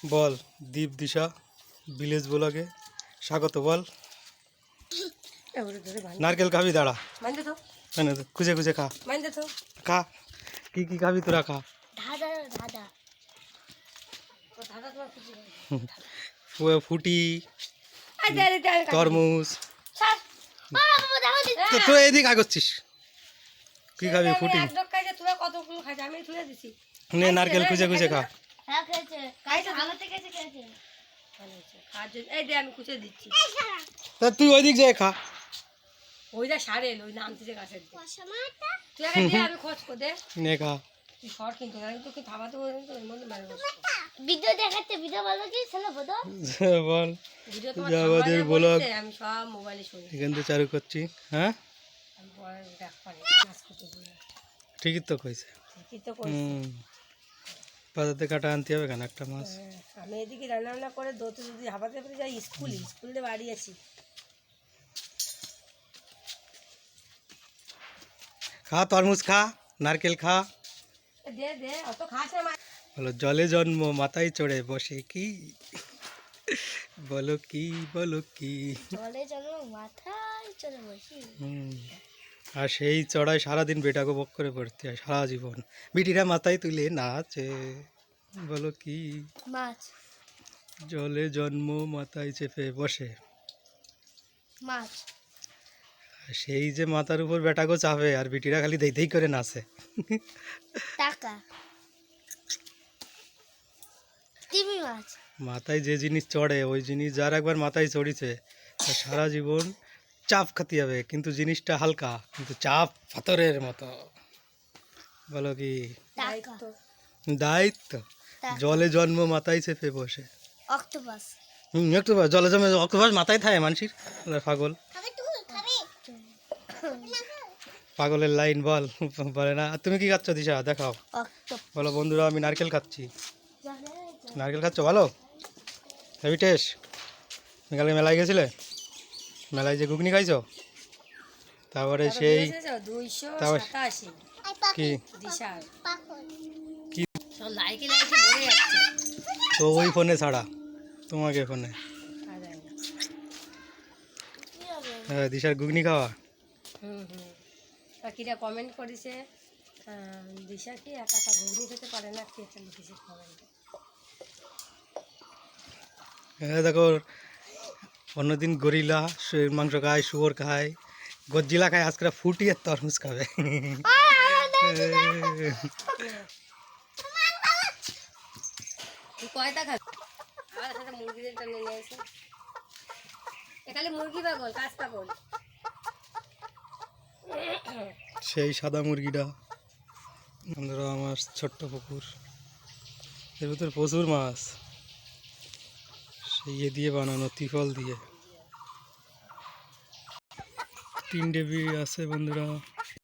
বল দীপ দিশা village ব্লগে স্বাগত। বল নারকেল খাবি? দাঁড়া খুঁজে খুঁজে খা খা। কি কি খাবি তোরা? খা। ফুটি, তরমুজ। তুই এদিক আগচ্ছিস। কি খাবি? ফুটি নে, নারকেল খুঁজে খুঁজে খা। তুই ওইদিক যায় খা। ওইটা সারে ওই নামতেছে গাছের আমি খোঁজ করে নে খা। তুই সর কিন্তু তোকে খাওয়া তো ভিডিও দেখাচ্ছে। ভিডিও বলো কি ছেলে বলো বল। ভিডিও তোমার আমাদের ব্লগ আমি সব মোবাইলে শুনি। এখান থেকে চালু করছি। হ্যাঁ আমি পরে দেখ পারি নাচ করতে বলে ঠিকই তো কইছে। ঠিকই তো কইছি। বাজাতে কাটা আনতে হবে কেন একটা মাছ। আমি এদিকে রান্না বান্না করে দোতে যদি হাবাতে পারি যাই স্কুল দিয়ে বাড়ি আছি। খা তরমুজ খা, নারকেল খা। দে দে অত খাস না। বলো জলে জন্ম মাথায় চড়ে বসে কি, বলো কি বলো কি। জলে জন্ম মাথায় চড়ে বসি। আর সেই চড়ায় সারাদিন বেটাকে বক করে পড়তে হয় সারা জীবন। বিটিরা মাথায় তুলে নাচে, বলো কি। মাছ। জলে জন্ম মাথায় চেপে বসে মাছ। সেই যে মাথার উপর বেটাকে চাপে আর বিটিরা খালি দেই দেই করে নাচে। টাকা। তিমি মাছ। মাথায় যে জিনিস চড়ে ওই জিনিস যার একবার মাথায় চড়িছে তার সারা জীবন চাপ খাতে হবে, কিন্তু জিনিসটা হালকা কিন্তু চাপ পাথরের মতো। বলো কি। দায়িত্ব। দায়িত্ব। জলে জন্ম মাথায় চেপে বসে। অক্টোপাস। একটু জলে জমে অক্টোপাস মাথায় থাকে মানুষের। পাগল পাগলের লাইন। বল বলে না। তুমি কি খাচ্ছ দিশা? দেখাও। বলো বন্ধুরা আমি নারকেল খাচ্ছি। নারকেল খাচ্ছ? ভালো হেভি টেস্ট। কালকে মেলায় গেছিলে? মেলায় যে ঘুগনি খাইছো? তারপরে সেই কি কি তো ওই ফোনে ছাড়া তোমাকে ফোনে। হ্যাঁ দিশার ঘুগনি খাওয়া। কিরা কমেন্ট করেছে দিশা কি একা একা ঘুগনি খেতে পারে না, কে লিখেছে কমেন্টে। হ্যাঁ দেখো অন্যদিন গরিলা মাংস খায়, শুয়োর খায়, গজ্জিলা খায়, আজকে ফুটি আর তরমুজ খাবে। কয়টা খাবে? আমার সাথে মুরগিদের টানে নিয়ে এসে এখানে মুরগি পাগল, কাজ পাগল। সেই সাদা মুরগিটা বন্ধুরা আমার ছোট্ট পুকুর, এর ভিতরে প্রচুর মাছ। সেই দিয়ে বানানো ত্রিফল দিয়ে 3 ডেবি আছে বন্ধুরা।